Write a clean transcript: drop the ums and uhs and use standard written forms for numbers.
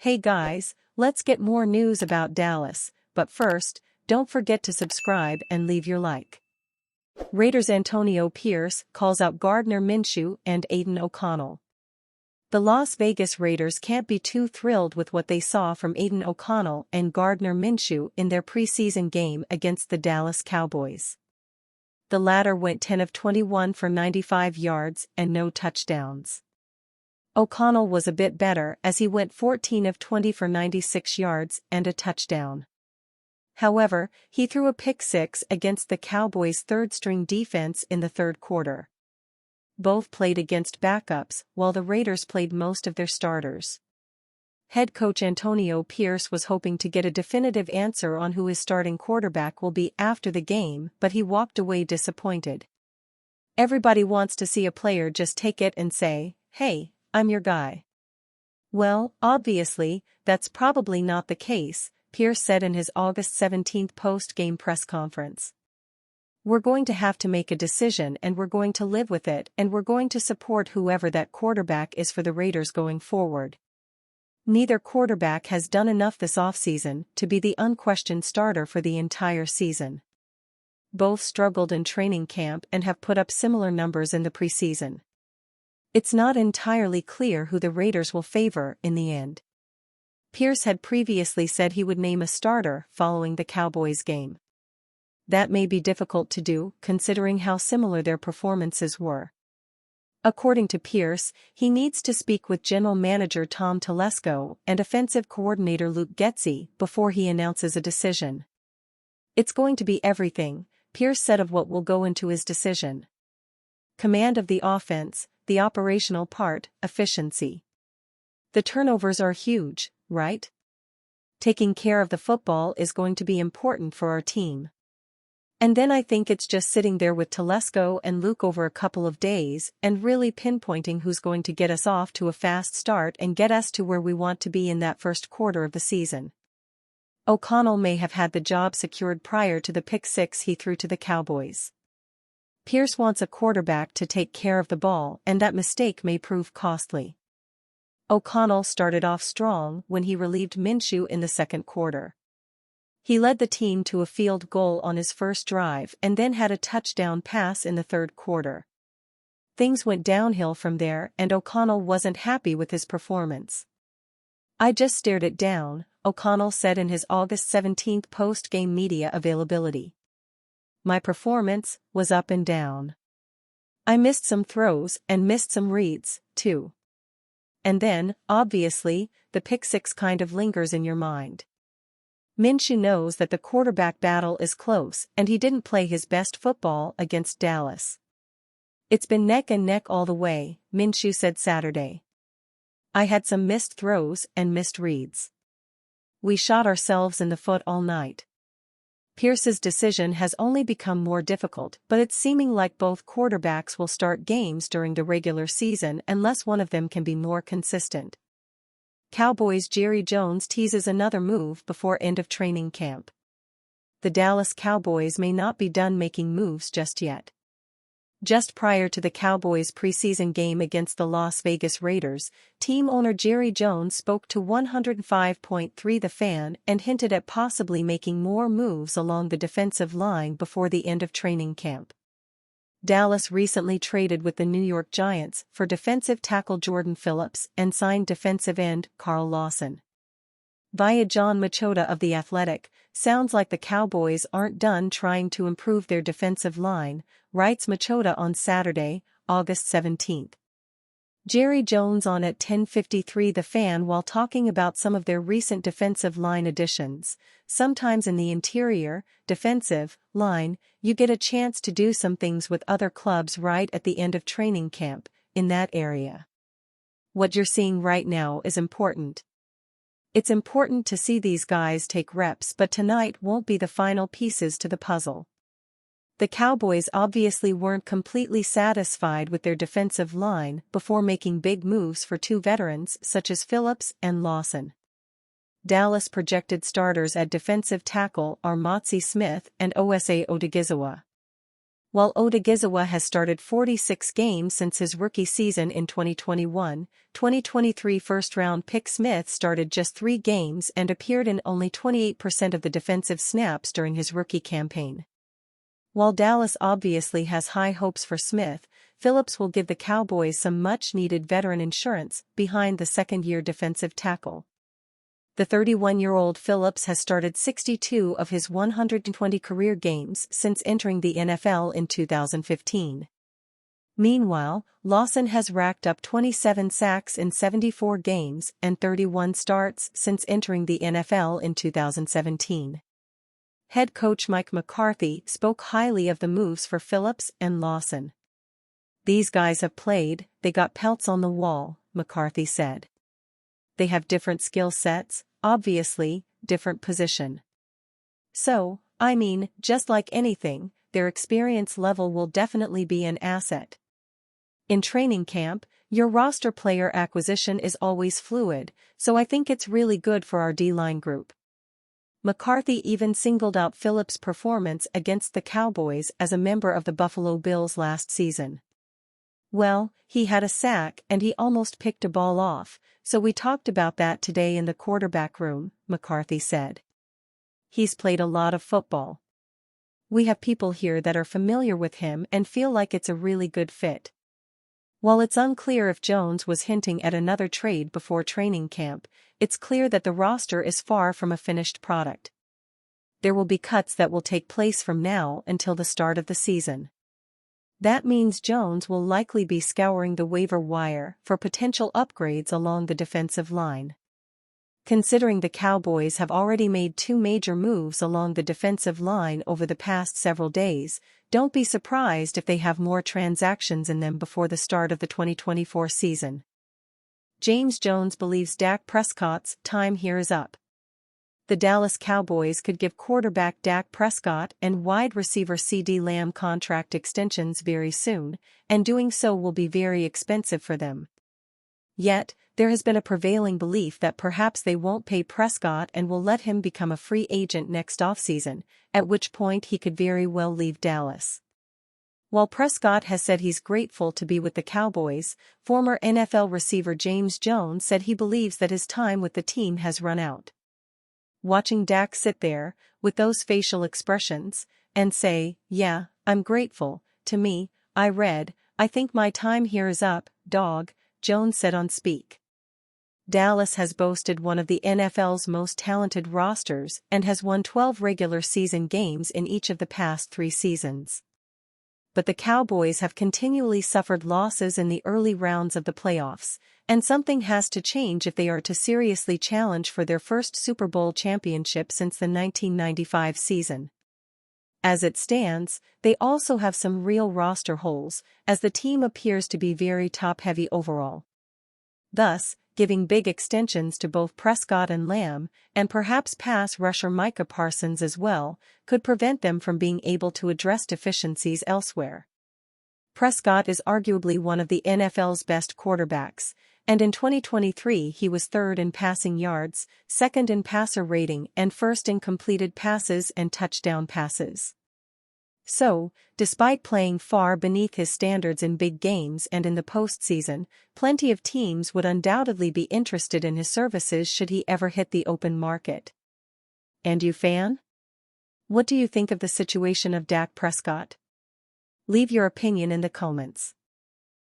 Hey guys, let's get more news about Dallas, but first, don't forget to subscribe and leave your like. Raiders' Antonio Pierce calls out Gardner Minshew and Aiden O'Connell. The Las Vegas Raiders can't be too thrilled with what they saw from Aiden O'Connell and Gardner Minshew in their preseason game against the Dallas Cowboys. The latter went 10 of 21 for 95 yards and no touchdowns. O'Connell was a bit better as he went 14 of 20 for 96 yards and a touchdown. However, he threw a pick-six against the Cowboys' third-string defense in the third quarter. Both played against backups, while the Raiders played most of their starters. Head coach Antonio Pierce was hoping to get a definitive answer on who his starting quarterback will be after the game, but he walked away disappointed. Everybody wants to see a player just take it and say, "Hey, I'm your guy." Well, obviously, that's probably not the case, Pierce said in his August 17 post-game press conference. "We're going to have to make a decision and we're going to live with it and we're going to support whoever that quarterback is for the Raiders going forward. Neither quarterback has done enough this offseason to be the unquestioned starter for the entire season. Both struggled in training camp and have put up similar numbers in the preseason. It's not entirely clear who the Raiders will favor in the end." Pierce had previously said he would name a starter following the Cowboys game. That may be difficult to do, considering how similar their performances were. According to Pierce, he needs to speak with general manager Tom Telesco and offensive coordinator Luke Getsy before he announces a decision. "It's going to be everything," Pierce said of what will go into his decision. "Command of the offense, the operational part, efficiency. The turnovers are huge, right? Taking care of the football is going to be important for our team. And then I think it's just sitting there with Telesco and Luke over a couple of days and really pinpointing who's going to get us off to a fast start and get us to where we want to be in that first quarter of the season." O'Connell may have had the job secured prior to the pick-six he threw to the Cowboys. Pierce wants a quarterback to take care of the ball, and that mistake may prove costly. O'Connell started off strong when he relieved Minshew in the second quarter. He led the team to a field goal on his first drive and then had a touchdown pass in the third quarter. Things went downhill from there and O'Connell wasn't happy with his performance. "I just stared it down," O'Connell said in his August 17 post-game media availability. "My performance was up and down. I missed some throws and missed some reads, too. And then, obviously, the pick-six kind of lingers in your mind." Minshew knows that the quarterback battle is close and he didn't play his best football against Dallas. "It's been neck and neck all the way," Minshew said Saturday. "I had some missed throws and missed reads. We shot ourselves in the foot all night." Pierce's decision has only become more difficult, but it's seeming like both quarterbacks will start games during the regular season unless one of them can be more consistent. Cowboys' Jerry Jones teases another move before end of training camp. The Dallas Cowboys may not be done making moves just yet. Just prior to the Cowboys' preseason game against the Las Vegas Raiders, team owner Jerry Jones spoke to 105.3 The Fan and hinted at possibly making more moves along the defensive line before the end of training camp. Dallas recently traded with the New York Giants for defensive tackle Jordan Phillips and signed defensive end Carl Lawson. Via John Machota of The Athletic, "Sounds like the Cowboys aren't done trying to improve their defensive line," writes Machota on Saturday, August 17. Jerry Jones on at 10:53 The Fan while talking about some of their recent defensive line additions. "Sometimes in the interior, defensive line, you get a chance to do some things with other clubs right at the end of training camp, in that area. What you're seeing right now is important. It's important to see these guys take reps, but tonight won't be the final pieces to the puzzle." The Cowboys obviously weren't completely satisfied with their defensive line before making big moves for two veterans such as Phillips and Lawson. Dallas projected starters at defensive tackle are Motzie Smith and Osa Odigizua. While Odigizwa has started 46 games since his rookie season in 2021-2023 first-round pick Smith started just 3 games and appeared in only 28% of the defensive snaps during his rookie campaign. While Dallas obviously has high hopes for Smith, Phillips will give the Cowboys some much-needed veteran insurance behind the second-year defensive tackle. The 31-year-old Phillips has started 62 of his 120 career games since entering the NFL in 2015. Meanwhile, Lawson has racked up 27 sacks in 74 games and 31 starts since entering the NFL in 2017. Head coach Mike McCarthy spoke highly of the moves for Phillips and Lawson. "These guys have played, they got pelts on the wall," McCarthy said. "They have different skill sets, obviously, different position. So, I mean, just like anything, their experience level will definitely be an asset. In training camp, your roster player acquisition is always fluid, so I think it's really good for our D-line group." McCarthy even singled out Phillips' performance against the Cowboys as a member of the Buffalo Bills last season. "Well, he had a sack and he almost picked a ball off, so we talked about that today in the quarterback room," McCarthy said. "He's played a lot of football. We have people here that are familiar with him and feel like it's a really good fit." While it's unclear if Jones was hinting at another trade before training camp, it's clear that the roster is far from a finished product. There will be cuts that will take place from now until the start of the season. That means Jones will likely be scouring the waiver wire for potential upgrades along the defensive line. Considering the Cowboys have already made 2 major moves along the defensive line over the past several days, don't be surprised if they have more transactions in them before the start of the 2024 season. James Jones believes Dak Prescott's time here is up. The Dallas Cowboys could give quarterback Dak Prescott and wide receiver CeeDee Lamb contract extensions very soon, and doing so will be very expensive for them. Yet, there has been a prevailing belief that perhaps they won't pay Prescott and will let him become a free agent next offseason, at which point he could very well leave Dallas. While Prescott has said he's grateful to be with the Cowboys, former NFL receiver James Jones said he believes that his time with the team has run out. Watching Dak sit there, with those facial expressions, and say, "Yeah, I'm grateful, to me, I think my time here is up, dog," Jones said on Speak. Dallas has boasted one of the NFL's most talented rosters and has won 12 regular season games in each of the past 3 seasons. But the Cowboys have continually suffered losses in the early rounds of the playoffs, and something has to change if they are to seriously challenge for their first Super Bowl championship since the 1995 season. As it stands, they also have some real roster holes, as the team appears to be very top-heavy overall. Thus, giving big extensions to both Prescott and Lamb, and perhaps pass rusher Micah Parsons as well, could prevent them from being able to address deficiencies elsewhere. Prescott is arguably one of the NFL's best quarterbacks, and in 2023 he was 3rd in passing yards, 2nd in passer rating and 1st in completed passes and touchdown passes. So, despite playing far beneath his standards in big games and in the postseason, plenty of teams would undoubtedly be interested in his services should he ever hit the open market. And you, fan? What do you think of the situation of Dak Prescott? Leave your opinion in the comments.